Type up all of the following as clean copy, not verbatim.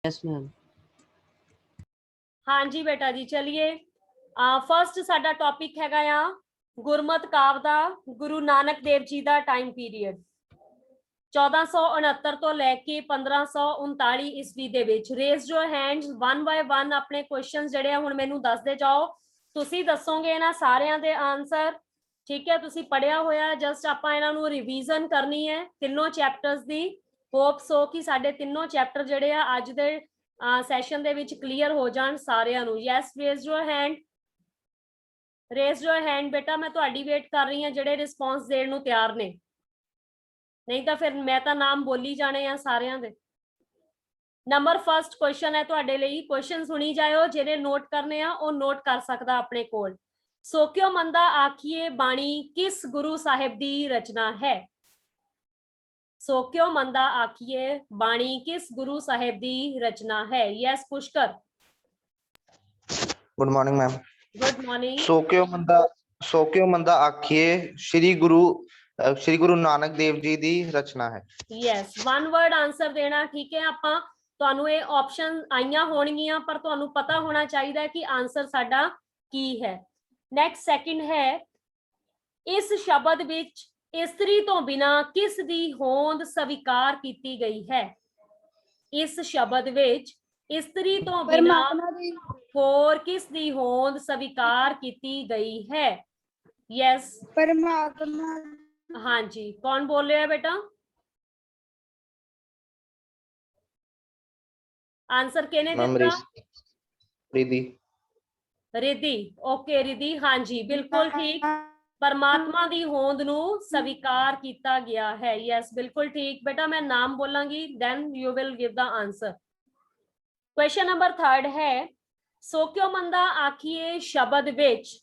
Yes ma'am. हाँ जी बेटा जी, चलिए फर्स्ट साडा टॉपिक हैगा आ गुरमत काव्य दा गुरु नानक देव जी दा टाइम पीरियड 1469 तो लैके 1539 ईस्वी दे विच। Raise your hands one by one अपने क्वेश्चंस जिहड़े हुण मैनूं दसदे जाओ। तुसीं दसोगे इन्हां सारियां दे आंसर, ठीक है। तुसीं पढ़िया होया, जस्ट आपां इन्हां नूं रिवीजन करनी है तीनों चैप्टर्स दी। होप सो कि साडे तीनों चैप्टर जिहड़े आ अज दे सैशन दे विच क्लीयर हो जाण सारियां नूं। Yes, raise your hand, raise your hand बेटा, मैं तुहाडी वेट कर रही हां जिहड़े रिस्पॉन्स देण नूं तैयार ने, नहीं तो फिर मैं तो नाम बोली जाने आ सारियां दे। नंबर फर्स्ट क्वेश्चन है तुहाडे लई, क्वेश्चन सुनी जाओ, जिहने नोट करने आ वो नोट कर सकदा अपने कोल। सोक्यो मंदा आखिए बाणी किस गुरु साहिब दी रचना है? सोक्यो मंदा आखिए बाणी किस गुरु साहिब दी रचना है? Yes Pushkar. Good morning ma'am. Good morning. सोक्यो मंदा आखिए श्री गुरु नानक देव जी दी रचना है। यस, वन वर्ड आंसर देना, ठीक है। आपां तुहानूं ये ऑप्शन आईयां होणगियां पर तुहानूं पता होना चाहिए कि आंसर साडा की है। नेक्स्ट सेकंड है, इस शब्द विच इस्त्री तो बिना किस दी होंद स्वीकार की गई है? इस शब्द विच इस्त्री तो बिना होर किस दी होंद स्वीकार की गई है? यस परमात्मा। हाँ जी, कौन बोल रहा है बेटा? आंसर किहने दिता? रिधि। रिधि, ओके रिधि, हाँ जी बिल्कुल ठीक। परमात्मा दी होंद नूं स्वीकार किया गया है। यस बिल्कुल ठीक बेटा, मैं नाम बोलांगी then you will give the answer. Question number third है, सोक्यो मंदा आखिए शब्द विच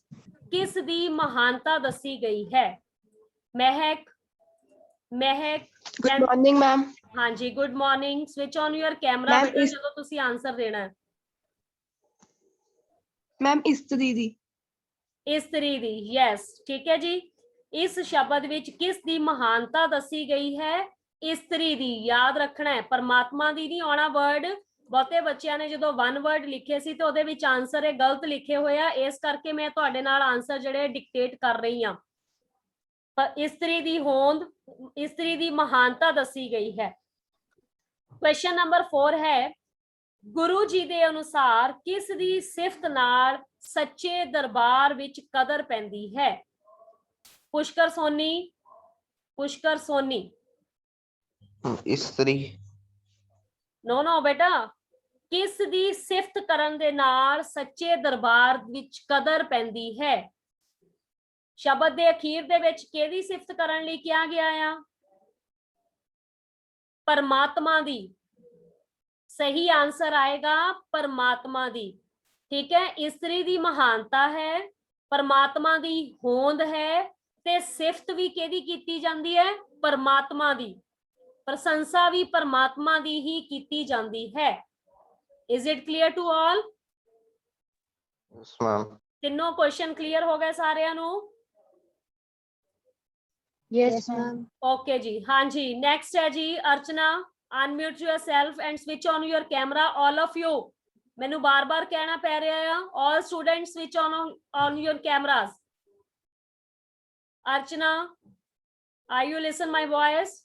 किस दी महानता दसी गई है? Mahak, Mahak. Good morning ma'am. हाँ जी good morning. Switch on your camera बेटा जो तुसी आंसर देना है। मैम इस्त्री दी। इस्त्री दी, यस ठीक है जी। इस शब्द विच किस दी महानता दसी गई है? इस्त्री दी। याद रखना है, परमात्मा दी नहीं आना वर्ड। बहुते बच्चों ने जो वन वर्ड लिखे सी तो उहदे विच आंसर है गलत लिखे हुए आ, इस करके मैं तुहाडे नाल आंसर जिहड़े डिक्टेट कर रही हां। पर इस्त्री दी होंद, इस्त्री दी महानता दसी गई है। क्वेश्चन नंबर 4 है, गुरु जी दे अनुसार किस दी सिफत नाल सच्चे दरबार विच कदर पैंदी है? पुष्कर सोनी, पुष्कर सोनी। इस्त्री। नो नो बेटा, किस दी सिफत करन दे नाल सच्चे दरबार विच कदर पैंदी है? शब्द दे अखीर दे विच किहदी सिफत करन लई किया गया है? परमात्मा दी। सही आंसर आएगा परमात्मा दी, ठीक है। इस्त्री दी महानता है, परमात्मा दी होंद है, ते सिफत भी किहदी कीती जांदी है? परमात्मा दी। प्रशंसा भी परमात्मा दी ही कीती जांदी है। Is it clear to all? Yes ma'am. तीनों क्वेश्चन क्लियर हो गए सारिਆਂ ਨੂੰ? Yes ma'am. ओके जी, हाँ जी। नेक्स्ट है जी Archana, unmute yourself and switch on your camera all of you. मैनू बार बार कहना पै रहा है, all students switch on your cameras. Archana, are you listen my voice?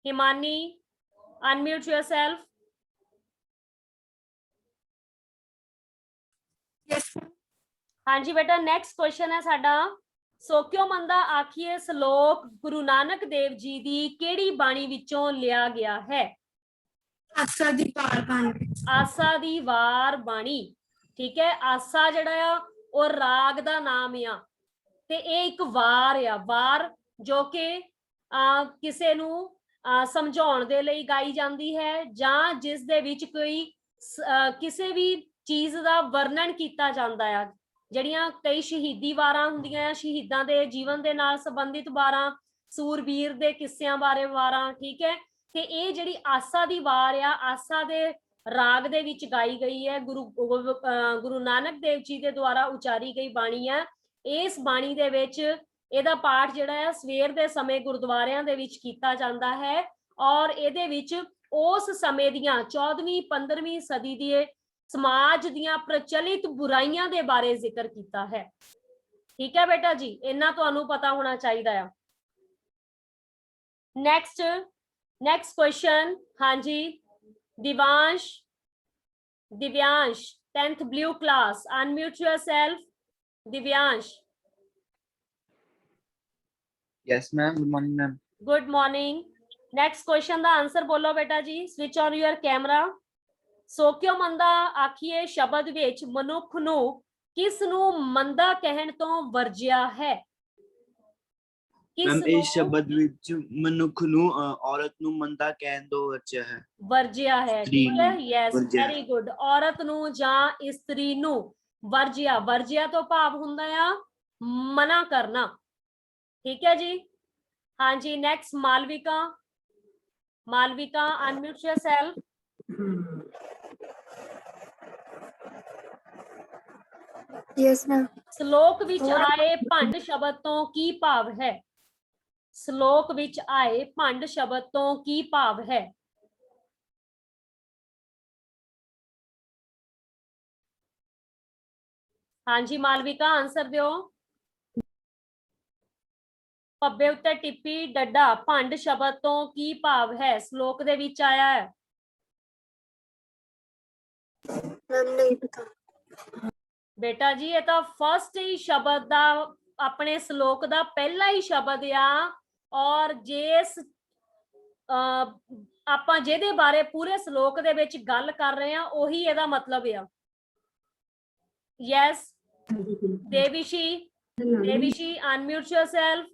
Himani, unmute yourself. हाँ जी बेटा, नेक्स्ट क्वेश्चन है साडा, सोक्यो मंदा आखिए श्लोक गुरु नानक देव जी दी केड़ी बाणी विचों लिया गया है? आसा दी वार बाणी। आसा दी वार बाणी, ठीक है। आसा जिहड़ा आ वो राग दा नाम आ ते ये एक वार आ, वार जो कि किसे नू समझाउण दे लई गाई जांदी है जां जिस दे विच कोई किसी भी चीज दा वर्णन कीता जांदा है। ਜਿਹੜੀਆਂ कई शहीदी वारां ਹੁੰਦੀਆਂ ਆ, शहीदां दे जीवन दे नाल संबंधित वारां, सूरबीर दे किस्सिਆਂ बारे वारां, ठीक है। ते ये ਜਿਹੜੀ आसा दी वार आ, आसा दे राग दे विच गाई गई है, गुरु नानक देव जी दे द्वारा उचारी गई बाणी है। इस बाणी दे विच ਇਹਦਾ ਪਾਠ ਜਿਹੜਾ ਹੈ ਸਵੇਰ ਦੇ ਸਮੇਂ ਗੁਰਦੁਆਰਿਆਂ ਦੇ ਵਿੱਚ ਕੀਤਾ ਜਾਂਦਾ ਹੈ ਔਰ ਇਹਦੇ ਵਿੱਚ ਉਸ ਸਮੇਂ ਦੀਆਂ 14ਵੀਂ 15ਵੀਂ ਸਦੀ ਦੇ ਸਮਾਜ ਦੀਆਂ ਪ੍ਰਚਲਿਤ ਬੁਰਾਈਆਂ ਦੇ ਬਾਰੇ ਜ਼ਿਕਰ ਕੀਤਾ ਹੈ। ਠੀਕ ਹੈ ਬੇਟਾ ਜੀ, ਇੰਨਾ ਤੁਹਾਨੂੰ ਪਤਾ ਹੋਣਾ ਚਾਹੀਦਾ ਆ। नेक्स्ट क्वेश्चन, हाँ जी Divyansh 10th blue class, unmute yourself Divyansh. Yes, ma'am. Good morning, ma'am. Good morning. Next question का आंसर बोलो बेटा जी, स्विच ऑन योर कैमरा। सो क्यों मंदा आखिए शब्द विच मनुख नू किस नू मंदा कहण तो वर्जिया है? मैम इस शब्द विच मनुख नू औरत नू मंदा कहण तो वर्जिया है। वर्जिया है, स्त्री ठीक है, यस वर्जिया। Very good. औरत नू जां स्त्री नू वर्जिया, वर्जिया तो भाव हुंदा आ मना करना। ठीक है जी, हाँ जी। Next Malvika, Malvika unmute yourself. Yes, ma'am. श्लोक विच आए भंड शब्द तो की भाव है? श्लोक विच आए भंड शब्द तो की भाव है? हाँ जी मालविका आंसर दियो। पब्बे उत्ते टिप्पी डड्डा भंड शब्द तो की भाव है श्लोक दे विच आया है? Ma'am, नहीं पता। बेटा जी ये तो फर्स्ट ही शब्द दा अपने श्लोक दा पहला ही शब्द आ और जिस ਆਪਾਂ ਜਿਹਦੇ ਬਾਰੇ ਪੂਰੇ ਸ਼ਲੋਕ ਦੇ ਵਿੱਚ ਗੱਲ ਕਰ ਰਹੇ ਆ ਉਹੀ ਇਹਦਾ ਮਤਲਬ ਆ। Yes Devishi, Devishi unmute yourself.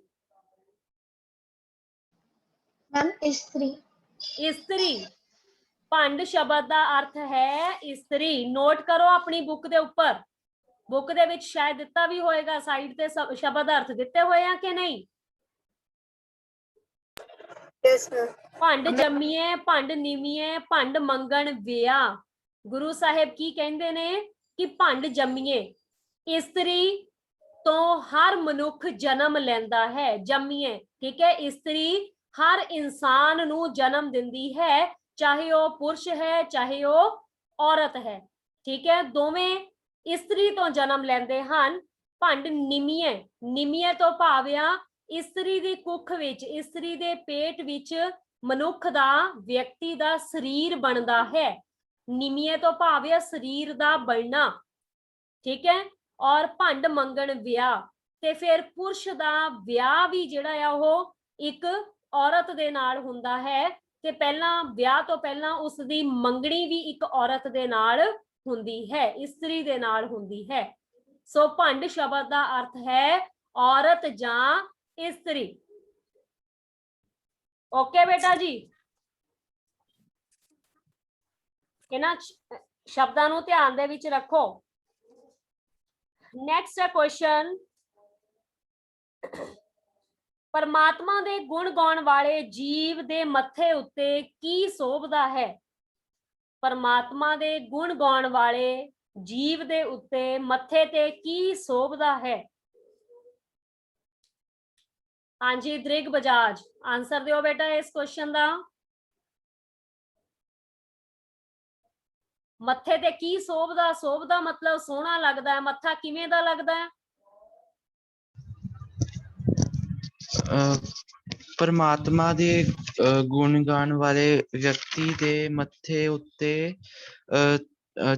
Ma'am, स्त्री। ਇਸਤਰੀ, ਭੰਡ ਸ਼ਬਦ ਦਾ ਅਰਥ ਹੈ ਇਸਤਰੀ। ਨੋਟ ਕਰੋ ਆਪਣੀ ਬੁੱਕ ਦੇ ਉੱਪਰ, ਬੁੱਕ ਦੇ ਵਿੱਚ ਸ਼ਾਇਦ ਦਿੱਤਾ ਵੀ ਹੋਏਗਾ ਸਾਈਡ ਤੇ ਸ਼ਬਦ ਅਰਥ ਦਿੱਤੇ ਹੋਏ ਆ ਕਿ ਨਹੀਂ? Yes, ma'am. ਭੰਡ ਜੰਮੀਏ, ਭੰਡ ਨੀਵੀਏ, ਭੰਡ ਮੰਗਣ ਵਿਆਹ। ਗੁਰੂ ਸਾਹਿਬ ਕੀ ਕਹਿੰਦੇ ਨੇ ਕਿ ਭੰਡ ਜੰਮੀਏ, ਇਸਤਰੀ ਤੋਂ ਹਰ ਮਨੁੱਖ ਜਨਮ ਲੈਂਦਾ ਹੈ। ਜੰਮੀਏ, ਠੀਕ ਹੈ, ਇਸਤਰੀ ਹਰ ਇਨਸਾਨ ਨੂੰ ਜਨਮ ਦਿੰਦੀ ਹੈ, ਚਾਹੇ ਉਹ ਪੁਰਸ਼ ਹੈ ਚਾਹੇ ਉਹ ਔਰਤ ਹੈ। ਠੀਕ ਹੈ, ਦੋਵੇਂ ਇਸਤਰੀ ਤੋਂ ਜਨਮ ਲੈਂਦੇ ਹਨ। ਭੰਡ ਨਿਮੀਏ, ਨਿਮੀਏ ਤੋਂ ਭਾਵ ਆ ਇਸਤਰੀ ਦੀ ਕੁੱਖ ਵਿੱਚ, ਇਸਤਰੀ ਦੇ ਪੇਟ ਵਿੱਚ ਮਨੁੱਖ ਦਾ, ਵਿਅਕਤੀ ਦਾ ਸਰੀਰ ਬਣਦਾ ਹੈ। ਨਿਮੀਏ ਤੋਂ ਭਾਵ ਆ ਸਰੀਰ ਦਾ ਬਣਨਾ। ਠੀਕ ਹੈ, ਔਰ ਭੰਡ ਮੰਗਣ ਵਿਆਹ, ਤੇ ਫਿਰ ਪੁਰਸ਼ ਦਾ ਵਿਆਹ ਵੀ ਜਿਹੜਾ ਆ ਉਹ ਇੱਕ ਔਰਤ ਦੇ ਨਾਲ ਹੁੰਦਾ ਹੈ, ਤੇ ਪਹਿਲਾਂ ਵਿਆਹ ਤੋਂ ਪਹਿਲਾਂ ਉਸ ਦੀ ਮੰਗਣੀ ਵੀ ਇੱਕ ਔਰਤ ਦੇ ਨਾਲ ਹੁੰਦੀ ਹੈ, ਇਸਤਰੀ ਦੇ ਨਾਲ ਹੁੰਦੀ ਹੈ। ਸੋ ਭੰਡ ਸ਼ਬਦ ਦਾ ਅਰਥ ਹੈ ਔਰਤ ਜਾਂ ਇਸਤਰੀ। ਓਕੇ ਬੇਟਾ ਜੀ, ਇਹਨਾਂ ਸ਼ਬਦਾਂ ਨੂੰ ਧਿਆਨ ਦੇ ਵਿੱਚ ਰੱਖੋ। ਨੈਕਸਟ ਕੁਐਸਚਨ, ਪਰਮਾਤਮਾ ਦੇ ਗੁਣ ਗਾਉਣ ਵਾਲੇ ਜੀਵ ਦੇ ਮੱਥੇ ਉੱਤੇ ਕੀ ਸੋਭਦਾ ਹੈ? ਪਰਮਾਤਮਾ ਦੇ ਗੁਣ ਗਾਉਣ ਵਾਲੇ ਜੀਵ ਦੇ ਉੱਤੇ ਮੱਥੇ ਤੇ ਕੀ ਸੋਭਦਾ ਹੈ? ਹਾਂਜੀ ਦ੍ਰਿਗ ਬਜਾਜ ਆਨਸਰ ਦਿਓ ਬੇਟਾ ਇਸ ਕੁਐਸਚਨ ਦਾ। ਮੱਥੇ ਤੇ ਕੀ ਸੋਭਦਾ? ਸੋਭਦਾ ਮਤਲਬ ਸੋਹਣਾ ਲੱਗਦਾ ਹੈ। ਮੱਥਾ ਕਿਵੇਂ ਦਾ ਲੱਗਦਾ ਹੈ? ਪਰਮਾਤਮਾ ਦੇ ਗੁਣ ਗਾਉਣ ਵਾਲੇ ਵਿਅਕਤੀ ਦੇ ਮੱਥੇ ਉੱਤੇ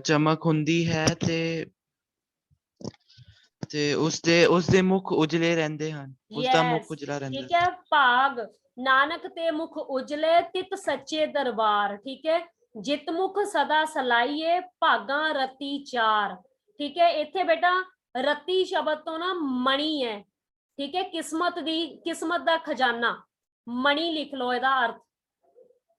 ਚਮਕ ਹੁੰਦੀ ਹੈ ਤੇ ਉਸਦੇ ਮੁਖ ਉਜਲੇ ਰਹਿੰਦੇ ਹਨ, ਉਸਦਾ ਮੁਖ ਉਜਲਾ ਰਹਿੰਦਾ। ਠੀਕ ਹੈ, ਭਾਗ ਨਾਨਕ ਤੇ ਮੁਖ ਉਜਲੇ ਤਿਤ ਸੱਚੇ ਦਰਬਾਰ। ਠੀਕ ਹੈ, ਜਿਤ ਮੁਖ ਸਦਾ ਸਲਾਈਏ ਭਾਗਾਂ ਰਤੀ ਚਾਰ। ਠੀਕ ਹੈ, ਇੱਥੇ ਬੇਟਾ ਰਤੀ ਸ਼ਬਦ ਤੋਂ ਨਾ ਮਣੀ ਹੈ। ਠੀਕ ਹੈ, ਕਿਸਮਤ ਦੀ, ਕਿਸਮਤ ਦਾ ਖਜ਼ਾਨਾ, ਮਣੀ ਲਿਖ ਲਓ ਇਹਦਾ ਅਰਥ।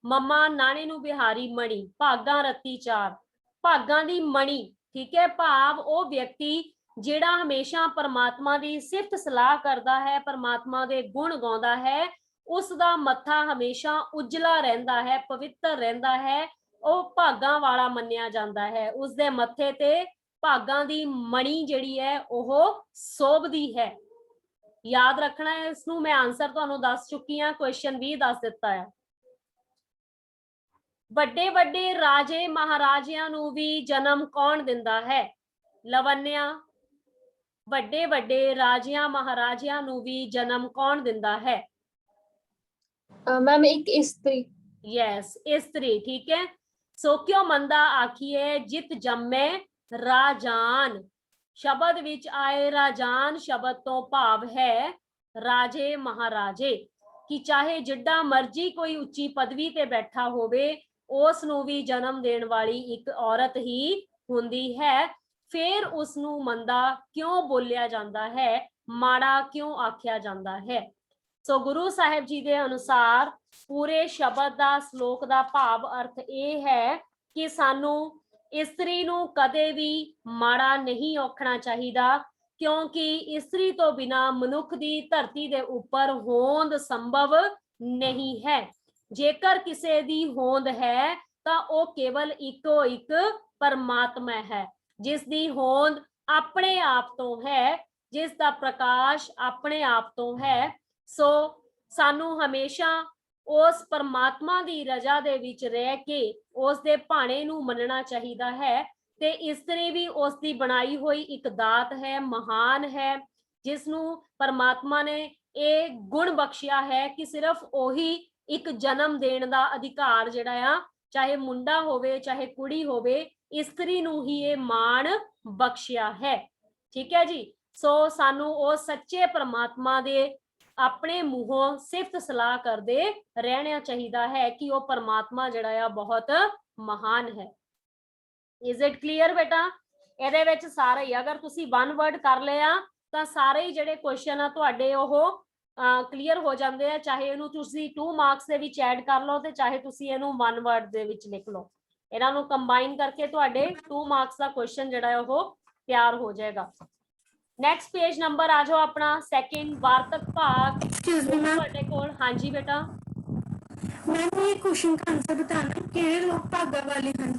ਮਮਾ ਨਾਣੇ ਨੂੰ ਬਿਹਾਰੀ ਮਣੀ, ਭਾਗਾਂ ਰਤੀ ਚਾਰ, ਭਾਗਾਂ ਦੀ ਮਣੀ। ਠੀਕ ਹੈ, ਭਾਵ ਉਹ ਵਿਅਕਤੀ ਜਿਹੜਾ ਹਮੇਸ਼ਾ ਪਰਮਾਤਮਾ ਦੀ ਸਿਫਤ ਸਲਾਹ ਕਰਦਾ ਹੈ, ਪਰਮਾਤਮਾ ਦੇ ਗੁਣ ਗਾਉਂਦਾ ਹੈ, ਉਸ ਦਾ ਮੱਥਾ ਹਮੇਸ਼ਾ ਉਜਲਾ ਰਹਿੰਦਾ ਹੈ, ਪਵਿੱਤਰ ਰਹਿੰਦਾ ਹੈ, ਉਹ ਭਾਗਾਂ ਵਾਲਾ ਮੰਨਿਆ ਜਾਂਦਾ ਹੈ। ਉਸ ਦੇ ਮੱਥੇ ਤੇ ਭਾਗਾਂ ਦੀ ਮਣੀ ਜਿਹੜੀ ਹੈ ਉਹ ਸੋਭਦੀ ਹੈ। याद रखना है इसनू। मैं आंसर तुहानू दस चुकी हाँ, क्वेश्चन भी दस दिता है। ਵੱਡੇ ਵੱਡੇ ਰਾਜੇ ਮਹਾਰਾਜਿਆਂ ਨੂੰ ਵੀ ਜਨਮ ਕੌਣ ਦਿੰਦਾ ਹੈ? ਲਵੰਨਿਆ। ਵੱਡੇ ਵੱਡੇ ਰਾਜਿਆਂ ਮਹਾਰਾਜਿਆਂ ਨੂੰ ਵੀ ਜਨਮ ਕੌਣ ਦਿੰਦਾ ਹੈ? मैम एक स्त्री। यस, स्त्री। ठीक है। सो क्यों मंदा आखिए जित जम्मे राजान। शब्द विच आए राजान शब्द तो भाव है राजे महाराजे, कि चाहे जिड्डा मर्जी कोई उच्ची पदवी ते बैठा होवे उस नूं भी जन्म देण वाली एक औरत ही हुंदी है। फिर उसनूं मंदा क्यों बोलिया जांदा है, माड़ा क्यों आख्या जांदा है? सो गुरु साहिब जी के अनुसार पूरे शब्द का श्लोक का भाव अर्थ यह है कि सानू इस्त्री नू कदे भी माड़ा नहीं औखना चाहिए, क्योंकि इस्त्री तो बिना मनुख की धरती के उपर होंद संभव नहीं है। जेकर किसी दी होंद है तो वो केवल इको एक परमात्मा है, जिस दी होंद अपने आप तो है, जिस दा प्रकाश अपने आप तो है। सो सानू हमेशा उस परमात्मा दी रजा दे विच रह के उस दे भाणे नू मनना चाहिदा है। ते इस्त्री भी उस दी बनाई हुई एक दात है, महान है, जिसनू परमात्मा ने ये गुण बख्शिया है कि सिर्फ ओही एक जन्म देण दा अधिकार जिहड़ा आ, चाहे मुंडा होवे चाहे कुड़ी होवे, इस्त्री नू ही ये मान बख्शिया है। ठीक है जी। सो सानू उस सच्चे परमात्मा दे अपने मुंहों सिफत सलाह करते रहना चाहिए है कि वह परमात्मा जिहड़ा बहुत महान है। इज इट क्लीयर बेटा? ਇਹਦੇ ਵਿੱਚ सारे ही अगर तुसी वन वर्ड कर लिया तो सारे ही ਜਿਹੜੇ क्वेश्चन आ ਤੁਹਾਡੇ ਉਹ क्लीयर हो जाते हैं। चाहे ਇਹਨੂੰ ਤੁਸੀਂ 2 मार्क्स ਦੇ ਵਿੱਚ ਐਡ ਕਰ ਲਓ ਤੇ ਚਾਹੇ ਤੁਸੀਂ ਇਹਨੂੰ 1 वर्ड ਦੇ ਵਿੱਚ ਲਿਖ ਲਓ। ਇਹਨਾਂ ਨੂੰ ਕੰਬਾਈਨ ਕਰਕੇ ਤੁਹਾਡੇ 2 मार्क्स ਦਾ क्वेश्चन ਜਿਹੜਾ ਉਹ ਤਿਆਰ ਹੋ ਜਾਏਗਾ। नेक्स्ट पेज नंबर आ जाओ अपना सेकंड वार्तक भाग। ਤੁਹਾਡੇ ਕੋਲ ਹਾਂਜੀ ਬੇਟਾ। मैम ये क्वेश्चन का आंसर बताना, केड़े लोग भागा वाले हैं?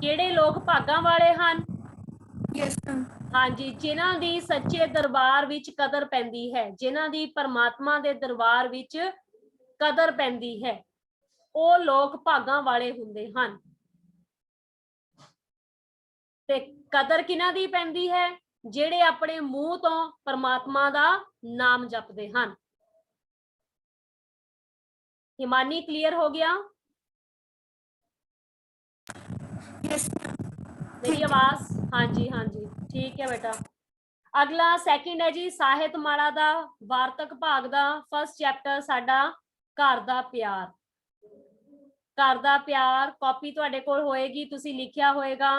ਕਿਹੜੇ ਲੋਕ ਭਾਗਾਂ ਵਾਲੇ ਹਨ? Yes ma'am. ਹਾਂਜੀ, ਜਿਨ੍ਹਾਂ ਦੀ ਸੱਚੇ ਦਰਬਾਰ ਵਿੱਚ ਕਦਰ ਪੈਂਦੀ ਹੈ, ਜਿਨ੍ਹਾਂ ਦੀ ਪਰਮਾਤਮਾ ਦੇ ਦਰਬਾਰ ਵਿੱਚ ਕਦਰ ਪੈਂਦੀ ਹੈ, ਉਹ ਲੋਕ ਭਾਗਾਂ ਵਾਲੇ ਹੁੰਦੇ ਹਨ। ਤੇ ਕਦਰ ਕਿਹਨਾਂ ਦੀ ਪੈਂਦੀ ਹੈ? ਜਿਹੜੇ ਆਪਣੇ ਮੂੰਹ ਤੋਂ परमात्मा ਦਾ ਨਾਮ ਜਪਦੇ ਹਨ। हिमानी क्लियर हो गया? यस मेरी आवाज? हाँ जी हाँ जी, ठीक है बेटा। अगला सैकेंड है जी ਸਾਹਿਤ ਮਾਲਾ ਦਾ ਵਾਰਤਕ ਭਾਗ ਦਾ फर्स्ट चैप्टर ਸਾਡਾ ਘਰ ਦਾ ਪਿਆਰ। ਘਰ ਦਾ ਪਿਆਰ ਕਾਪੀ ਤੁਹਾਡੇ ਕੋਲ ਹੋਏਗੀ, ਤੁਸੀਂ ਲਿਖਿਆ ਹੋਏਗਾ।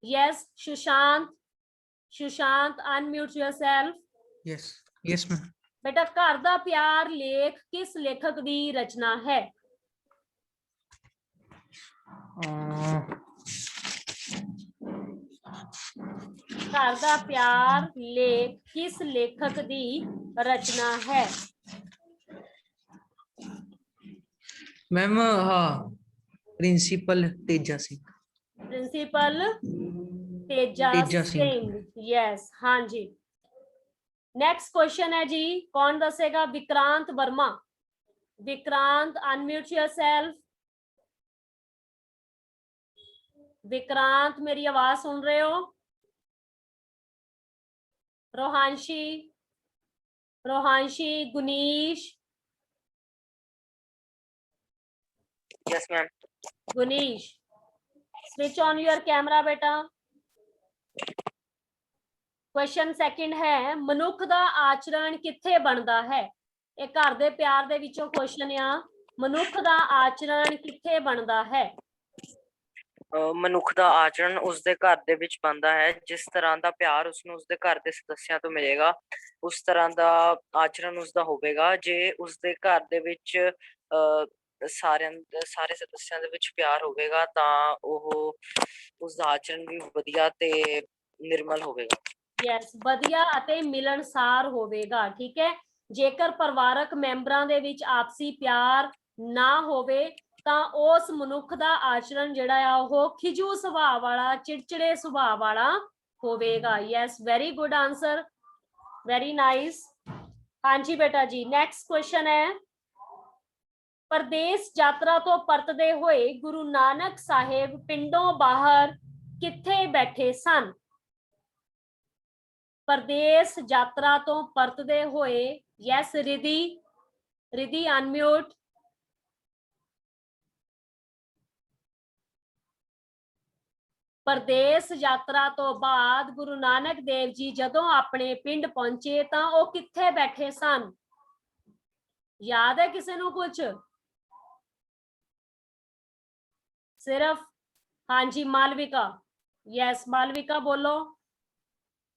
Yes Sushant, Sushant unmute yourself. Yes yes ma'am. बेटा घर दा प्यार लेख किस लेखक दी रचना है? घर दा प्यार लेख किस लेखक दी रचना है? मैम हाँ, principal Teja Singh. Principal Teja Singh. Yes हाँ जी। नेक्स्ट क्वेश्चन है जी, कौन दसेगा? विक्रांत वर्मा। Vikrant unmute yourself. विक्रांत मेरी आवाज सुन रहे हो? Rohanshi, Rohanshi, Gunish. Yes ma'am. Gunish switch on your camera बेटा। क्वेश्चन सेकंड है, मनुख दा आचरण किथे बनदा है? एक घर दे प्यार दे विचों क्वेश्चन आ, मनुख दा आचरण किथे बनदा है? ਮਨੁੱਖ ਦਾ ਆਚਰਣ ਉਸਦੇ ਘਰ ਦੇ ਵਿੱਚ ਬਣਦਾ ਹੈ। ਜਿਸ ਤਰ੍ਹਾਂ ਦਾ ਪਿਆਰ ਉਸਨੂੰ ਉਸਦੇ ਘਰ ਦੇ ਸਦੱਸਿਆਂ ਤੋਂ ਮਿਲੇਗਾ, ਉਸ ਤਰ੍ਹਾਂ ਦਾ ਆਚਰਣ ਉਸਦਾ ਹੋਵੇਗਾ। ਜੇ ਉਸਦੇ ਘਰ ਦੇ ਵਿੱਚ ਸਾਰੇ ਸਦੱਸਿਆਂ ਦੇ ਵਿੱਚ ਪਿਆਰ ਹੋਵੇਗਾ ਤਾਂ ਉਹ ਉਸਦਾ ਆਚਰਣ ਵੀ ਵਧੀਆ ਤੇ ਨਿਰਮਲ ਹੋਵੇਗਾ। ਯੈਸ, ਵਧੀਆ ਅਤੇ ਮਿਲਣਸਾਰ ਹੋਵੇਗਾ। ਠੀਕ ਹੈ। ਜੇਕਰ ਪਰਿਵਾਰਕ ਮੈਂਬਰਾਂ ਦੇ ਵਿੱਚ ਆਪਸੀ ਪਿਆਰ ਨਾ ਹੋਵੇ ਤਾਂ ਉਸ ਮਨੁੱਖ ਦਾ ਆਚਰਣ ਜਿਹੜਾ ਆ ਉਹ ਖਿਜੂ ਸੁਭਾਅ ਵਾਲਾ, ਚਿੜਚਿੜੇ ਸੁਭਾਅ ਵਾਲਾ ਹੋਵੇਗਾ। Yes, very good answer, very nice. हाँ जी बेटा जी, नेक्स्ट क्वेश्चन है, परदेस यात्रा तो परतदे होए गुरु नानक साहेब पिंडों बाहर किथे बैठे सन। परदेस यात्रा तो परतदे होए, यस रिधि, रिधि अनम्यूट। परदेस यात्रा तो बाद गुरु नानक देव जी जदों अपने पिंड पहुंचे तां ओ किथे बैठे सन। याद है किसी नूं कुछ? सिर्फ हाँ जी मालविका, यस मालविका बोलो।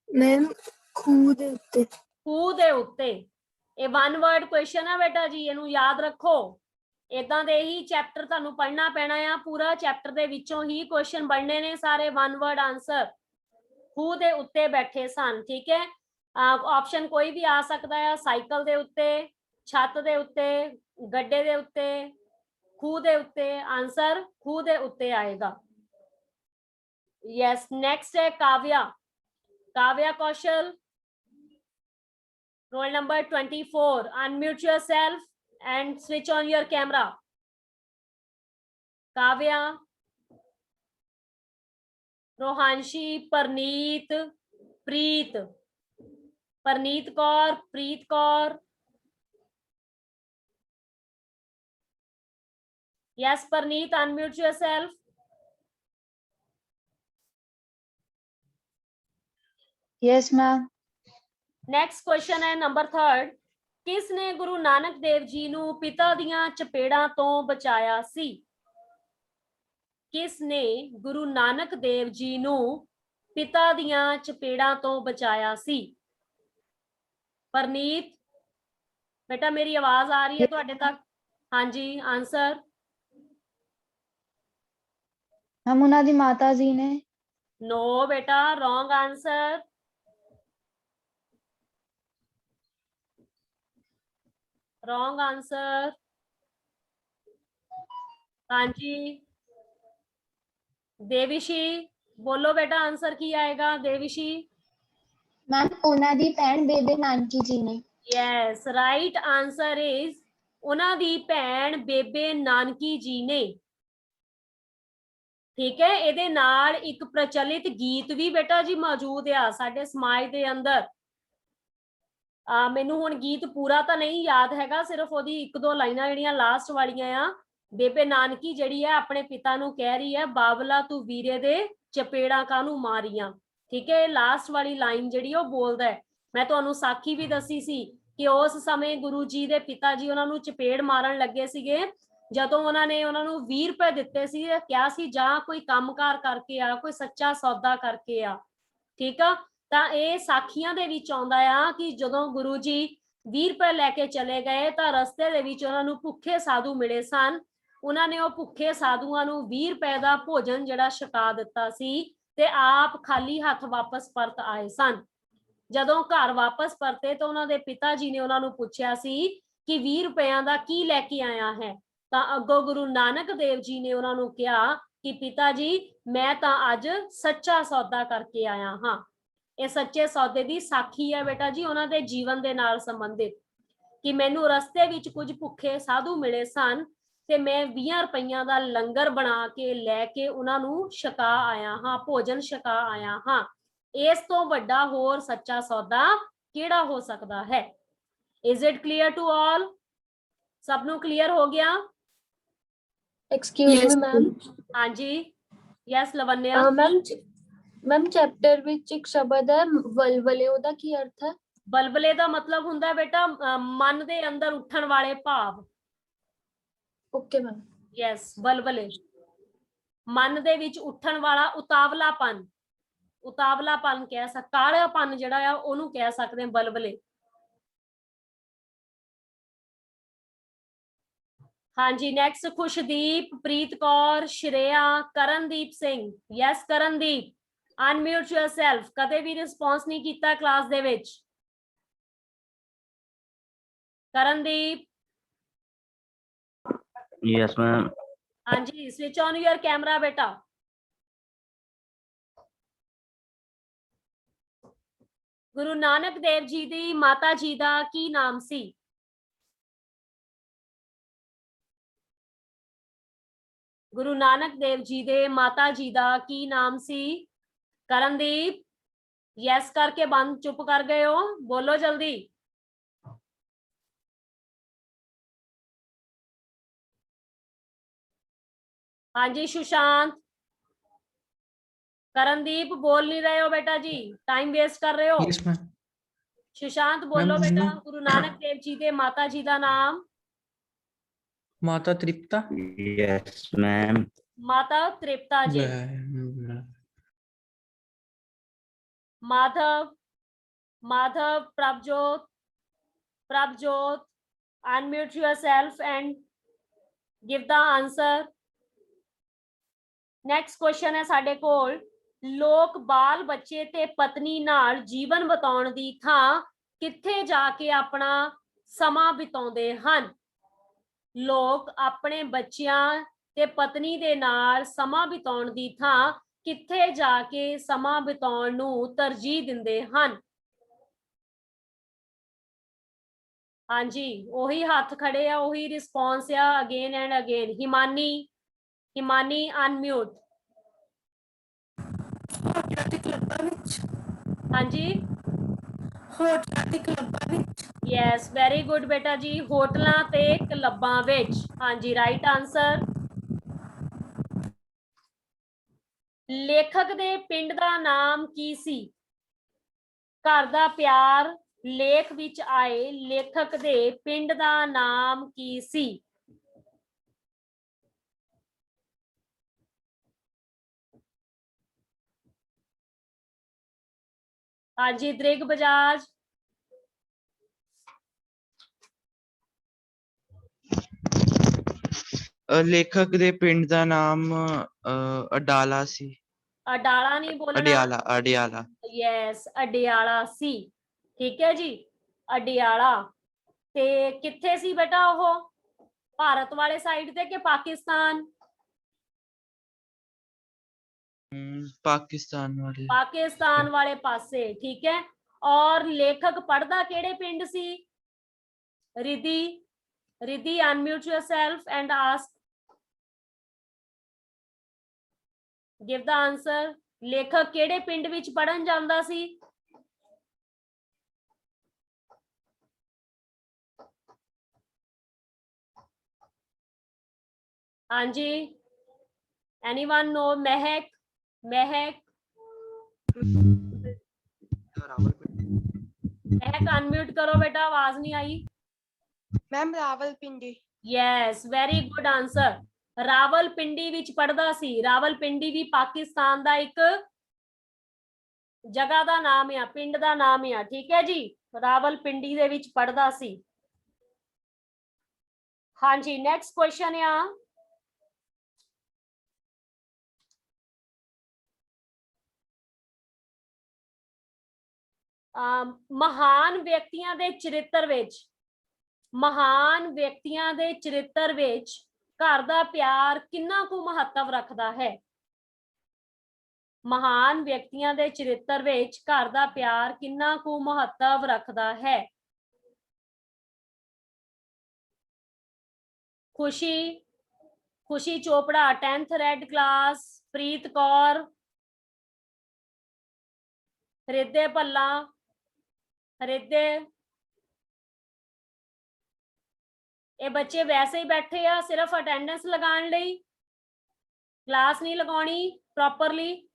मैम खूह दे उत्ते। ਖੂਹ ਦੇ ਉੱਤੇ, ਇਹ ਵਨ ਵਰਡ ਕੁਐਸਚਨ ਹੈ ਬੇਟਾ ਜੀ, ਇਹਨੂੰ ਯਾਦ ਰੱਖੋ। ਇਦਾਂ ਦੇ ਹੀ ਚੈਪਟਰ ਤੁਹਾਨੂੰ ਪੜ੍ਹਨਾ ਪੈਣਾ ਆ, ਪੂਰਾ ਚੈਪਟਰ ਦੇ ਵਿੱਚੋਂ ਹੀ ਕੁਐਸਚਨ ਬਣਨੇ ਨੇ ਸਾਰੇ ਵਨ ਵਰਡ ਆਨਸਰ। ਖੂਹ ਦੇ ਉੱਤੇ ਬੈਠੇ ਸਨ, ਠੀਕ ਹੈ। ਆਪਸ਼ਨ ਕੋਈ ਵੀ ਆ ਸਕਦਾ ਹੈ, ਸਾਈਕਲ ਦੇ ਉੱਤੇ, ਛੱਤ ਦੇ ਉੱਤੇ, ਗੱਡੇ ਦੇ ਉੱਤੇ, ਖੂਹ ਦੇ ਉੱਤੇ। ਆਨਸਰ ਖੂਹ ਦੇ ਉੱਤੇ ਆਏਗਾ। ਯੈਸ, ਨੈਕਸਟ ਹੈ ਕਾਵਿਆ, ਕਾਵਿਆ ਕੌਸ਼ਲ, roll number 24, unmute yourself and switch on your camera. Kavya, Rohanshi, Parneet, Preet, Parneet Kaur, Preet Kaur, yes Parneet, unmute yourself. Yes ma'am. Next question है नंबर 3, किस ने गुरु नानक देव जी नू पिता दियां चपेड़ां तो बचाया सी। किस ने गुरु नानक देव जी नू पिता दियां चपेड़ां तो बचाया सी। परनीत बेटा मेरी आवाज आ रही है तुहाडे तक? हाँ जी आंसर। हम उन्हां दी माता जी ने। नो बेटा, रॉन्ग आंसर। Wrong answer. हाँ जी देविशी बोलो बेटा, आंसर की आएगा देविशी? मैम उन्हां दी भैन बेबे नानकी जी ने। यस, राइट आंसर इज उन्हां दी भैन बेबे नानकी जी ने। ठीक है, ਇਹਦੇ ਨਾਲ ਇੱਕ ਪ੍ਰਚਲਿਤ ਗੀਤ ਵੀ ਬੇਟਾ ਜੀ ਮੌਜੂਦ ਆ ਸਾਡੇ ਸਮਾਜ ਦੇ ਅੰਦਰ। ਮੈਨੂੰ ਹੁਣ ਗੀਤ ਪੂਰਾ ਤਾਂ ਨਹੀਂ ਯਾਦ ਹੈਗਾ, ਸਿਰਫ ਉਹਦੀ ਇੱਕ ਦੋ ਲਾਈਨਾਂ ਜਿਹੜੀਆਂ ਲਾਸਟ ਵਾਲੀਆਂ ਆ। ਬੇਬੇ ਨਾਨਕੀ ਜਿਹੜੀ ਹੈ ਆਪਣੇ ਪਿਤਾ ਨੂੰ ਕਹਿ ਰਹੀ ਹੈ, ਬਾਬਲਾ ਤੂੰ ਵੀਰੇ ਦੇ ਚਪੇੜਾਂ ਕਾਹਨੂੰ ਮਾਰੀਆਂ। ਠੀਕ ਹੈ, ਲਾਸਟ ਵਾਲੀ ਲਾਈਨ ਜਿਹੜੀ ਉਹ ਬੋਲਦਾ ਹੈ। ਮੈਂ ਤੁਹਾਨੂੰ ਸਾਖੀ ਵੀ ਦੱਸੀ ਸੀ ਕਿ ਉਸ ਸਮੇਂ ਗੁਰੂ ਜੀ ਦੇ ਪਿਤਾ ਜੀ ਉਹਨਾਂ ਨੂੰ ਚਪੇੜ ਮਾਰਨ ਲੱਗੇ ਸੀਗੇ, ਜਦੋਂ ਉਹਨਾਂ ਨੇ ਉਹਨਾਂ ਨੂੰ 20 ਰੁਪਏ ਦਿੱਤੇ ਸੀ, ਕਿਹਾ ਸੀ ਜਾਂ ਕੋਈ ਕੰਮਕਾਰ ਕਰਕੇ ਆ, ਕੋਈ ਸੱਚਾ ਸੌਦਾ ਕਰਕੇ ਆ। ਠੀਕ ਆ, ਤਾਂ ਇਹ ਸਾਖੀਆਂ ਦੇ ਵਿੱਚ ਆਉਂਦਾ ਆ ਕਿ ਜਦੋਂ ਗੁਰੂ ਜੀ 20 ਰੁਪਏ ਲੈ ਕੇ ਚਲੇ ਗਏ ਤਾਂ ਰਸਤੇ ਦੇ ਵਿੱਚ ਉਹਨਾਂ ਨੂੰ ਭੁੱਖੇ ਸਾਧੂ ਮਿਲੇ ਸਨ। ਉਹਨਾਂ ਨੇ ਉਹ ਭੁੱਖੇ ਸਾਧੂਆਂ ਨੂੰ 20 ਰੁਪਏ ਦਾ ਭੋਜਨ ਜਿਹੜਾ ਛਕਾ ਦਿੱਤਾ ਸੀ ਤੇ ਆਪ ਖਾਲੀ ਹੱਥ ਵਾਪਸ ਪਰਤ ਆਏ ਸਨ। ਜਦੋਂ ਘਰ ਵਾਪਸ ਪਰਤੇ ਤਾਂ ਉਹਨਾਂ ਦੇ ਪਿਤਾ ਜੀ ਨੇ ਉਹਨਾਂ ਨੂੰ ਪੁੱਛਿਆ ਸੀ ਕਿ 20 ਰੁਪਇਆਂ ਦਾ ਕੀ ਲੈ ਕੇ ਆਇਆ ਹੈ, ਤਾਂ ਅੱਗੋਂ ਗੁਰੂ ਨਾਨਕ ਦੇਵ ਜੀ ਨੇ ਉਹਨਾਂ ਨੂੰ ਕਿਹਾ ਕਿ ਪਿਤਾ ਜੀ ਮੈਂ ਤਾਂ ਅੱਜ ਸੱਚਾ ਸੌਦਾ ਕਰਕੇ ਆਇਆ ਹਾਂ। ਇਹ ਸੱਚੇ ਸੌਦੇ ਦੀ ਸਾਖੀ ਹੈ ਬੇਟਾ ਜੀ, ਉਹਨਾਂ ਦੇ ਜੀਵਨ ਦੇ ਨਾਲ ਸੰਬੰਧਿਤ, ਕਿ ਮੈਨੂੰ ਰਸਤੇ ਵਿੱਚ ਕੁਝ ਭੁੱਖੇ ਸਾਧੂ ਮਿਲੇ ਸਨ ਤੇ ਮੈਂ 20 ਰੁਪਈਆਂ ਦਾ ਲੰਗਰ ਬਣਾ ਕੇ ਲੈ ਕੇ ਉਹਨਾਂ ਨੂੰ ਛਕਾ ਆਇਆ ਹਾਂ, ਭੋਜਨ ਛਕਾ ਆਇਆ ਹਾਂ। ਇਸ ਤੋਂ ਵੱਡਾ ਹੋਰ ਸੱਚਾ ਸੌਦਾ ਕਿਹੜਾ ਹੋ ਸਕਦਾ ਹੈ। Is it clear to all? ਸਭ ਨੂੰ ਕਲੀਅਰ ਹੋ ਗਿਆ? Excuse me ma'am. हाँ जी यस लवन्या। मैम चैप्टर विच एक शब्द है वलवले, ओदा की अर्थ है? बलबले ਦਾ ਮਤਲਬ ਹੁੰਦਾ ਹੈ ਬੇਟਾ ਮਨ ਦੇ ਅੰਦਰ ਉੱਠਣ ਵਾਲੇ ਭਾਵ। Okay ma'am. ਯੈਸ, ਬਲਬਲੇ ਮਨ ਦੇ ਵਿੱਚ ਉੱਠਣ ਵਾਲਾ ਉਤਾਵਲਾਪਨ, ਉਤਾਵਲਾਪਨ ਕਹਿ ਸਕਦੇ, ਕਾਲਾਪਨ ਜਿਹੜਾ ਆ ਉਹਨੂੰ ਕਹਿ ਸਕਦੇ ਹਾਂ ਬਲਬਲੇ। हाँ जी next Khushdeep, Preet Kaur, Shreya, Karandeep Singh. Yes Karandeep, unmute yourself. कदे भी रिस्पॉन्स नहीं किया क्लास दे विच। करणदीप। Yes ma'am. हाँ जी स्विच ऑन योर कैमरा बेटा। ਗੁਰੂ ਨਾਨਕ ਦੇਵ ਜੀ ਦੀ ਮਾਤਾ ਜੀ ਦਾ ਕੀ ਨਾਮ ਸੀ? ਗੁਰੂ ਨਾਨਕ ਦੇਵ ਜੀ ਦੇ ਮਾਤਾ ਜੀ ਦਾ ਕੀ ਨਾਮ ਸੀ? ਕਰਨਦੀਪ, ਯੈਸ ਕਰਕੇ ਬੰਦ ਚੁੱਪ ਕਰ ਗਏ ਹੋ, ਬੋਲੋ ਜਲਦੀ। ਹਾਂਜੀ सुशांत, करनदीप बोल नहीं रहे हो बेटा जी, टाइम वेस्ट कर रहे हो। Yes ma'am. सुशांत बोलो मैम, बेटा, मैम। गुरु नानक देव जी के माता जी का नाम? माता तृप्ता। Yes ma'am. Mata Tripta ji. Madhav, Madhav, Prabhjot, Prabhjot, unmute yourself and give the answer। Next question ਹੈ ਸਾਡੇ ਕੋਲ, ਲੋਕ ਬਾਲ ਬੱਚੇ ਤੇ ਪਤਨੀ ਨਾਲ ਜੀਵਨ ਬਿਤਾਉਣ ਦੀ ਥਾਂ ਕਿੱਥੇ ਜਾ ਕੇ ਆਪਣਾ ਸਮਾਂ ਬਿਤਾਉਂਦੇ ਹਨ? ਲੋਕ ਆਪਣੇ ਬੱਚਿਆਂ ਤੇ ਪਤਨੀ ਦੇ ਨਾਲ ਸਮਾਂ ਬਿਤਾਉਣ ਦੀ ਥਾਂ ਕਿੱਥੇ ਜਾ ਕੇ ਸਮਾਂ ਬਿਤਾਉਣ ਨੂੰ ਤਰਜੀਹ ਦਿੰਦੇ ਹਨ? ਹਾਂਜੀ, ਉਹੀ ਹੱਥ ਖੜੇ ਆ, ਉਹੀ ਰਿਸਪੌਂਸ ਆ, again and again. Himani, Himani unmute. ਹੋਟਲਾਂ ਤੇ ਕਲੱਬਾਂ ਵਿੱਚ। ਹਾਂਜੀ, ਹੋਟਲਾਂ ਤੇ ਕਲੱਬਾਂ ਵਿੱਚ। ਯੈਸ, ਵੈਰੀ ਗੁੱਡ ਬੇਟਾ ਜੀ, ਹੋਟਲਾਂ ਤੇ ਕਲੱਬਾਂ ਵਿੱਚ। ਹਾਂਜੀ, ਰਾਈਟ ਆਨਸਰ। ਲੇਖਕ ਦੇ ਪਿੰਡ ਦਾ ਨਾਮ ਕੀ ਸੀ? ਘਰ ਦਾ ਪਿਆਰ ਲੇਖ ਵਿੱਚ ਆਏ ਲੇਖਕ ਦੇ ਪਿੰਡ ਦਾ ਨਾਮ ਕੀ ਸੀ? ਹਾਂਜੀ, ਦ੍ਰਿਗ ਬਜਾਜ। ਲੇਖਕ ਦੇ ਪਿੰਡ ਦਾ ਨਾਮ ਅਡਾਲਾ ਸੀ। ਅਡਾਲਾ ਨਹੀਂ ਬੋਲਣਾ, ਅਡਿਆਲਾ, ਅਡਿਆਲਾ। ਯੈਸ, ਅਡਿਆਲਾ ਸੀ। ਠੀਕ ਹੈ ਜੀ, ਅਡਿਆਲਾ। ਤੇ ਕਿੱਥੇ ਸੀ ਬੇਟਾ ਉਹ? ਭਾਰਤ ਵਾਲੇ ਸਾਈਡ ਤੇ ਕਿ ਪਾਕਿਸਤਾਨ? ਪਾਕਿਸਤਾਨ ਵਾਲੇ। ਪਾਕਿਸਤਾਨ ਵਾਲੇ ਪਾਸੇ, ਠੀਕ ਹੈ। ਔਰ ਲੇਖਕ ਪੜਦਾ ਕਿਹੜੇ ਪਿੰਡ ਸੀ? Ridhi, Ridhi unmute yourself and ask, give the answer। ਲੇਖਕ ਕਿਹੜੇ ਪਿੰਡ ਵਿੱਚ ਪੜਨ ਜਾਂਦਾ ਸੀ? ਹਾਂਜੀ, anyone know? ਮਹਿਕ, ਮਹਿਕ, ਮਹਿਕ ਅਨਮਿਊਟ ਕਰੋ ਬੇਟਾ, ਆਵਾਜ਼ ਨਹੀਂ ਆਈ। Ma'am Rawalpindi. Yes, very good answer. Rawalpindi ਵਿੱਚ ਪੜਦਾ ਸੀ। ਰਾਵਲਪਿੰਡੀ ਵੀ ਪਾਕਿਸਤਾਨ ਦਾ ਇੱਕ ਜਗ੍ਹਾ ਦਾ ਨਾਮ ਆ, ਪਿੰਡ ਦਾ ਨਾਮ ਆ, ਠੀਕ ਹੈ ਜੀ। ਰਾਵਲਪਿੰਡੀ ਦੇ ਵਿੱਚ ਪੜਦਾ ਸੀ। ਹਾਂਜੀ, ਨੈਕਸਟ ਕੁਐਸਚਨ ਆ, ਮਹਾਨ ਵਿਅਕਤੀਆਂ ਦੇ ਚਰਿੱਤਰ ਵਿੱਚ, ਮਹਾਨ ਵਿਅਕਤੀਆਂ ਦੇ ਚਰਿੱਤਰ ਵਿੱਚ ਘਰ ਦਾ ਪਿਆਰ ਕਿੰਨਾ ਕੁ ਮਹੱਤਵ ਰੱਖਦਾ ਹੈ? ਮਹਾਨ ਵਿਅਕਤੀਆਂ ਦੇ ਚਰਿੱਤਰ ਵਿੱਚ ਘਰ ਦਾ ਪਿਆਰ ਕਿੰਨਾ ਕੁ ਮਹੱਤਵ ਰੱਖਦਾ ਹੈ? ਖੁਸ਼ੀ, ਖੁਸ਼ੀ ਚੋਪੜਾ 10th ਰੈਡ ਕਲਾਸ। ਪ੍ਰੀਤ ਕੌਰ, ਹਰਿਦੇ ਭੱਲਾ, ਹਰਿਦੇ। ਇਹ ਬੱਚੇ ਵੈਸੇ ਹੀ ਬੈਠੇ ਆ ਸਿਰਫ ਅਟੈਂਡੈਂਸ ਲਗਾਉਣ ਲਈ, ਕਲਾਸ ਨਹੀਂ ਲਗਾਉਣੀ ਪ੍ਰੋਪਰਲੀ।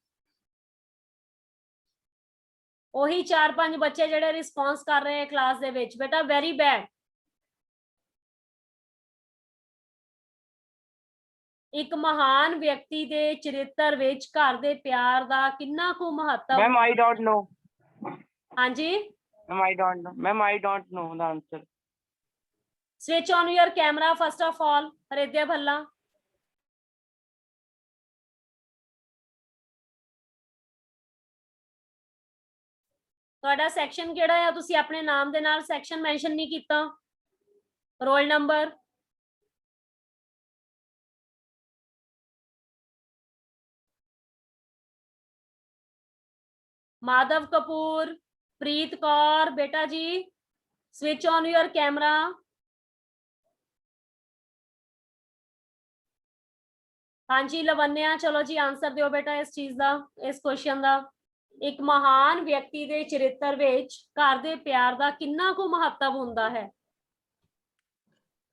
ਉਹੀ 4-5 ਬੱਚੇ ਜਿਹੜੇ ਰਿਸਪੌਂਸ ਕਰ ਰਹੇ ਆ ਕਲਾਸ ਦੇ ਵਿੱਚ। ਬੇਟਾ ਵੈਰੀ ਬੈਡ। ਇੱਕ ਮਹਾਨ ਵਿਅਕਤੀ ਦੇ ਚਰਿੱਤਰ ਵਿੱਚ ਘਰ ਦੇ ਪਿਆਰ ਦਾ ਕਿੰਨਾ ਕੁ ਮਹੱਤਵ? Ma'am I don't know. ਹਾਂਜੀ ma'am I don't know, ma'am I don't know ਦਾ answer. Switch on your camera first of all, Hridya Bhalla. ਤੁਹਾਡਾ ਸੈਕਸ਼ਨ ਕਿਹੜਾ ਆ? ਤੁਸੀਂ ਆਪਣੇ ਨਾਮ ਦੇ ਨਾਲ ਸੈਕਸ਼ਨ ਮੈਂਸ਼ਨ ਨਹੀਂ ਕੀਤਾ। Roll number? ਮਾਧਵ ਕਪੂਰ, ਪ੍ਰੀਤ ਕੌਰ ਬੇਟਾ ਜੀ, ਸਵਿਚ ਔਨ ਯੂਅਰ ਕੈਮਰਾ। ਹਾਂਜੀ ਲਵੰਨਿਆ, ਚਲੋ ਜੀ ਆਨਸਰ ਦਿਓ ਬੇਟਾ ਇਸ ਚੀਜ਼ ਦਾ, ਇਸ ਕੁਐਸਚਨ ਦਾ। ਇੱਕ ਮਹਾਨ ਵਿਅਕਤੀ ਦੇ ਚਰਿੱਤਰ ਵਿੱਚ ਘਰ ਦੇ ਪਿਆਰ ਦਾ ਕਿੰਨਾ ਕੁ ਮਹੱਤਵ ਹੁੰਦਾ ਹੈ?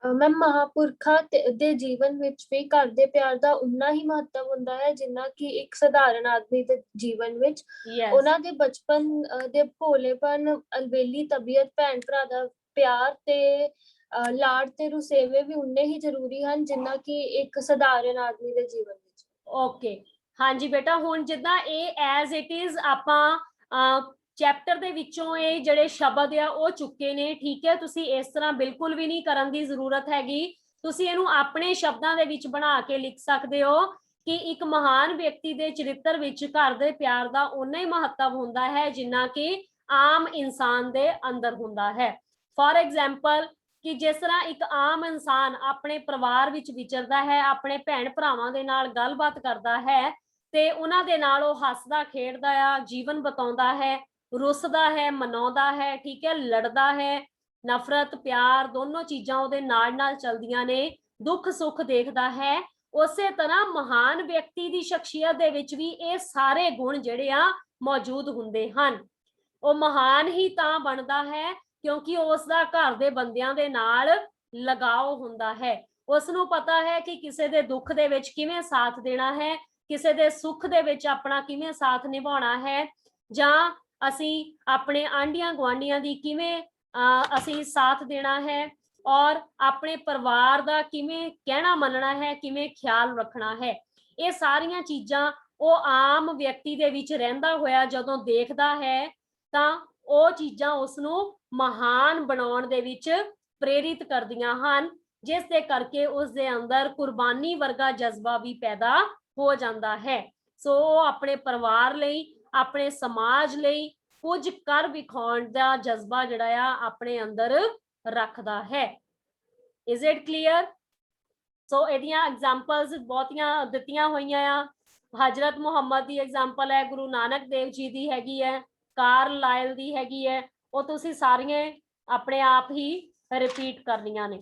ਮੈਮ ਮਹਾਪੁਰਖਾਂ ਦੇ ਜੀਵਨ ਵਿੱਚ ਵੀ ਘਰ ਦੇ ਪਿਆਰ ਦਾ ਉਨਾ ਹੀ ਮਹੱਤਵ ਹੁੰਦਾ ਹੈ ਜਿੰਨਾ ਕਿ ਇੱਕ ਸਧਾਰਨ ਆਦਮੀ ਦੇ ਜੀਵਨ ਵਿੱਚ। ਉਹਨਾਂ ਦੇ ਬਚਪਨ ਦੇ ਭੋਲੇਪਨ, ਅਲਬੇਲੀ ਤਬੀਅਤ, ਭੈਣ ਭਰਾ ਦਾ ਪਿਆਰ ਤੇ ਲਾਡ ਤੇ ਰੁਸੇਵੇ ਵੀ ਉਨੇ ਹੀ ਜ਼ਰੂਰੀ ਹਨ ਜਿੰਨਾ ਕਿ ਇੱਕ ਸਧਾਰਨ ਆਦਮੀ ਦੇ ਜੀਵਨ ਵਿੱਚ। ਓਕੇ, ਹਾਂਜੀ ਬੇਟਾ, ਹੁਣ ਜਿੱਦਾਂ ਇਹ ਐਜ਼ ਇਟ ਇਜ਼ ਆਪਾਂ ਚੈਪਟਰ ਦੇ ਵਿੱਚੋਂ ਇਹ ਜਿਹੜੇ ਸ਼ਬਦ ਆ ਉਹ ਚੁੱਕੇ ਨੇ, ਠੀਕ ਹੈ। ਤੁਸੀਂ ਇਸ ਤਰ੍ਹਾਂ ਬਿਲਕੁਲ ਵੀ ਨਹੀਂ ਕਰਨ ਦੀ ਜ਼ਰੂਰਤ ਹੈਗੀ, ਤੁਸੀਂ ਇਹਨੂੰ ਆਪਣੇ ਸ਼ਬਦਾਂ ਦੇ ਵਿੱਚ ਬਣਾ ਕੇ ਲਿਖ ਸਕਦੇ ਹੋ ਕਿ ਇੱਕ ਮਹਾਨ ਵਿਅਕਤੀ ਦੇ ਚਰਿੱਤਰ ਵਿੱਚ ਘਰ ਦੇ ਪਿਆਰ ਦਾ ਓਨਾ ਹੀ ਮਹੱਤਵ ਹੁੰਦਾ ਹੈ ਜਿੰਨਾ ਕਿ ਆਮ ਇਨਸਾਨ ਦੇ ਅੰਦਰ ਹੁੰਦਾ ਹੈ। ਫॉर ਐਗਜ਼ਾਮਪਲ, ਕਿ ਜਿਸ ਤਰ੍ਹਾਂ ਇੱਕ ਆਮ ਇਨਸਾਨ ਆਪਣੇ ਪਰਿਵਾਰ ਵਿੱਚ ਵਿਚਰਦਾ ਹੈ, ਆਪਣੇ ਭੈਣ ਭਰਾਵਾਂ ਦੇ ਨਾਲ ਗੱਲਬਾਤ ਕਰਦਾ ਹੈ ਤੇ ਉਹਨਾਂ ਦੇ ਨਾਲ ਉਹ ਹੱਸਦਾ ਖੇਡਦਾ ਆ, ਜੀਵਨ ਬਿਤਾਉਂਦਾ ਹੈ, ਰੁੱਸਦਾ ਹੈ, ਮਨਾਉਂਦਾ ਹੈ, ਠੀਕ ਹੈ, ਲੜਦਾ ਹੈ, ਨਫ਼ਰਤ ਪਿਆਰ ਦੋਨੋਂ ਚੀਜ਼ਾਂ ਉਹਦੇ ਨਾਲ ਨਾਲ ਚੱਲਦੀਆਂ ਨੇ, ਦੁੱਖ ਸੁੱਖ ਦੇਖਦਾ ਹੈ। ਉਸੇ ਤਰ੍ਹਾਂ ਮਹਾਨ ਵਿਅਕਤੀ ਦੀ ਸ਼ਖਸੀਅਤ ਦੇ ਵਿੱਚ ਵੀ ਇਹ ਸਾਰੇ ਗੁਣ ਜਿਹੜੇ ਆ ਮੌਜੂਦ ਹੁੰਦੇ ਹਨ। ਉਹ ਮਹਾਨ ਹੀ ਤਾਂ ਬਣਦਾ ਹੈ ਕਿਉਂਕਿ ਉਸ ਦਾ ਘਰ ਦੇ ਬੰਦਿਆਂ ਦੇ ਨਾਲ ਲਗਾਓ ਹੁੰਦਾ ਹੈ। ਉਸ ਨੂੰ ਪਤਾ ਹੈ ਕਿ ਕਿਸੇ ਦੇ ਦੁੱਖ ਦੇ ਵਿੱਚ ਕਿਵੇਂ ਸਾਥ ਦੇਣਾ ਹੈ, ਕਿਸੇ ਦੇ ਸੁੱਖ ਦੇ ਵਿੱਚ ਆਪਣਾ ਕਿਵੇਂ ਸਾਥ ਨਿਭਾਉਣਾ ਹੈ, ਜਾਂ ਅਸੀਂ ਆਪਣੇ ਆਂਢੀਆਂ ਗੁਆਂਢੀਆਂ ਦੀ ਕਿਵੇਂ ਅਸੀਂ ਸਾਥ ਦੇਣਾ ਹੈ, ਔਰ ਆਪਣੇ ਪਰਿਵਾਰ ਦਾ ਕਿਵੇਂ ਕਹਿਣਾ ਮੰਨਣਾ ਹੈ, ਕਿਵੇਂ ਖਿਆਲ ਰੱਖਣਾ ਹੈ। ਇਹ ਸਾਰੀਆਂ ਚੀਜ਼ਾਂ ਉਹ ਆਮ ਵਿਅਕਤੀ ਦੇ ਵਿੱਚ ਰਹਿੰਦਾ ਹੋਇਆ ਜਦੋਂ ਦੇਖਦਾ ਹੈ ਤਾਂ ਉਹ ਚੀਜ਼ਾਂ ਉਸ ਨੂੰ ਮਹਾਨ ਬਣਾਉਣ ਦੇ ਵਿੱਚ ਪ੍ਰੇਰਿਤ ਕਰਦੀਆਂ ਹਨ, ਜਿਸ ਦੇ ਕਰਕੇ ਉਸ ਦੇ ਅੰਦਰ ਕੁਰਬਾਨੀ ਵਰਗਾ ਜਜ਼ਬਾ ਵੀ ਪੈਦਾ ਹੋ ਜਾਂਦਾ ਹੈ। ਸੋ ਉਹ ਆਪਣੇ ਪਰਿਵਾਰ ਲਈ, ਆਪਣੇ ਸਮਾਜ ਲਈ ਕੁਝ ਕਰ ਵਿਖਾਉਣ ਦਾ ਜਜ਼ਬਾ ਜਿਹੜਾ ਆ ਆਪਣੇ ਅੰਦਰ ਰੱਖਦਾ ਹੈ। Is it clear? ਸੋ ਇਹਦੀਆਂ ਐਗਜ਼ਾਮਪਲਸ ਬਹੁਤੀਆਂ ਦਿੱਤੀਆਂ ਹੋਈਆਂ ਆ। ਹਜ਼ਰਤ ਮੁਹੰਮਦ ਦੀ ਐਗਜ਼ਾਮਪਲ ਹੈ, ਗੁਰੂ ਨਾਨਕ ਦੇਵ ਜੀ ਦੀ ਹੈਗੀ ਹੈ, ਕਾਰਲਾਈਲ ਦੀ ਹੈਗੀ ਹੈ। ਉਹ ਤੁਸੀਂ ਸਾਰੀਆਂ ਆਪਣੇ ਆਪ ਹੀ ਰਿਪੀਟ ਕਰਨੀਆਂ ਨੇ।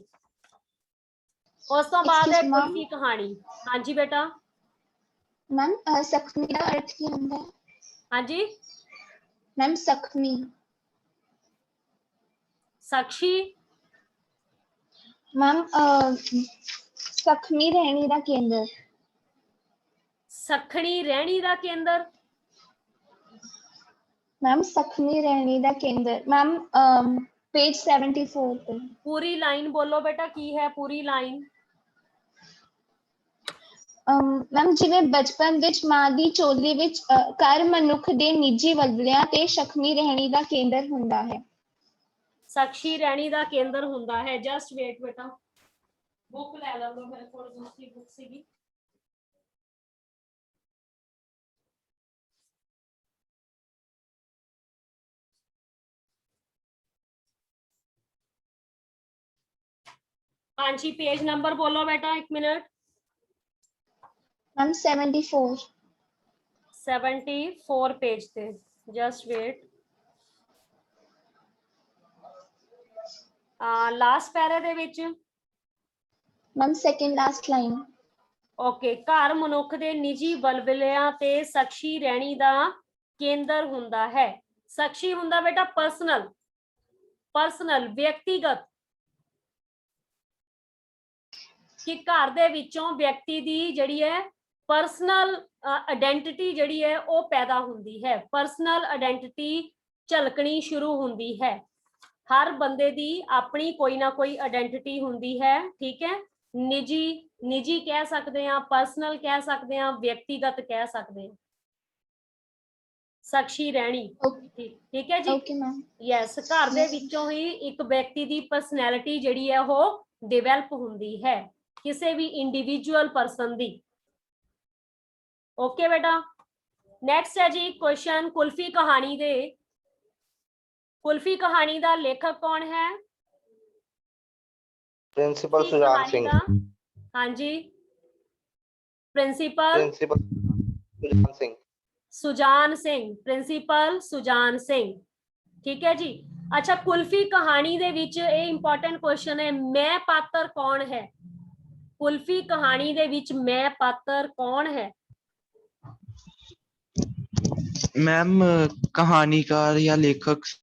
ਉਸ ਤੋਂ ਬਾਅਦ ਹੈ ਕੁਲਫੀ ਕਹਾਣੀ। ਹਾਂਜੀ ਬੇਟਾ। ਮੈਮ ਜ਼ਖਮੀ ਦਾ ਅਰਥ ਕੀ ਹੁੰਦਾ ਹੈ? ਹਾਂਜੀ ਮੈਮ ਜ਼ਖਮੀ। ਸਾਖੀ। ਮੈਮ ਜ਼ਖਮੀ ਰਹਿਣੀ ਦਾ ਕੇਂਦਰ। ਸਖਣੀ ਰਹਿਣੀ ਦਾ ਕੇਂਦਰ। ਮੈਮ ਜ਼ਖਮੀ ਰਹਿਣੀ ਦਾ ਕੇਂਦਰ। ਮੈਮ ਪੇਜ 74 ਤੇ। ਪੂਰੀ ਲਾਈਨ ਬੋਲੋ ਬੇਟਾ, ਕੀ ਹੈ ਪੂਰੀ ਲਾਈਨ? ਮੈਮ ਜਿਵੇਂ ਬਚਪਨ ਵਿੱਚ ਮਾਂ ਦੀ ਚੋਲੀ ਵਿੱਚ ਘਰ ਮਨੁੱਖ ਦੇ ਨਿੱਜੀ ਵਲਵਲਿਆਂ ਤੇ ਜ਼ਖਮੀ ਰਹਿਣੀ ਦਾ ਕੇਂਦਰ ਹੁੰਦਾ ਹੈ। ਸਾਖੀ ਰਹਿਣੀ ਦਾ ਕੇਂਦਰ ਹੁੰਦਾ ਹੈ। ਜਸਟ ਵੇਟ ਬੇਟਾ, ਬੁੱਕ ਲੈ ਲਓ, ਮੇਰੇ ਕੋਲ ਦੂਸਰੀ ਬੁੱਕ ਸੀਗੀ। ਹਾਂਜੀ पेज नंबर बोलो बेटा, एक मिनट। मैम 74 पेज थे, जस्ट वेट। लास्ट पैरे दे विच ma'am second last line. Okay, घर मनुख दे निजी बलबलियां ते सक्षी रहनी दा केंद्र हुंदा है। सक्षी हुंदा बेटा पर्सनल, पर्सनल व्यक्तिगत, कि घर दे विचों व्यक्ति दी जिहड़ी है पर्सनल आइडेंटिटी जिहड़ी है वो पैदा हुंदी है। पर्सनल आइडेंटिटी झलकनी शुरू हुंदी है। हर बंदे दी अपनी कोई ना कोई आइडेंटिटी हुंदी है, ठीक है। निजी निजी कह सकते हैं, पर्सनल कह सकते हैं, व्यक्तिगत कह सकते हैं। साक्षी रहनी, ठीक है जी। Okay ma'am. यस, घर दे विचों ही एक व्यक्ति दी पर्सनैलिटी जिहड़ी है वो डिवेलप हुंदी है, किसी भी इंडिविजुअल पर्सन दी। ओके बेटा, नेक्स्ट है जी क्वेश्चन कुल्फी कहानी दे। कुल्फी कहानी दा लेखक कौन है? प्रिंसिपल सुजान सिंह। हाँ जी, प्रिंसिपल सुजान सिंह। सुजान सिंह, प्रिंसिपल सुजान सिंह। ਠੀਕ ਹੈ ਜੀ। ਅੱਛਾ, ਕੁਲਫੀ ਕਹਾਣੀ ਦੇ ਵਿੱਚ ਇਹ ਇੰਪੋਰਟੈਂਟ ਕੁਐਸਚਨ ਹੈ, ਮੈਂ ਪਾਤਰ ਕੌਣ ਹੈ? ਕੁਲਫੀ ਕਹਾਣੀ ਦੇ ਵਿੱਚ ਮੈਂ ਪਾਤਰ ਕੌਣ ਹੈ? मैम कहानीकार या लेखक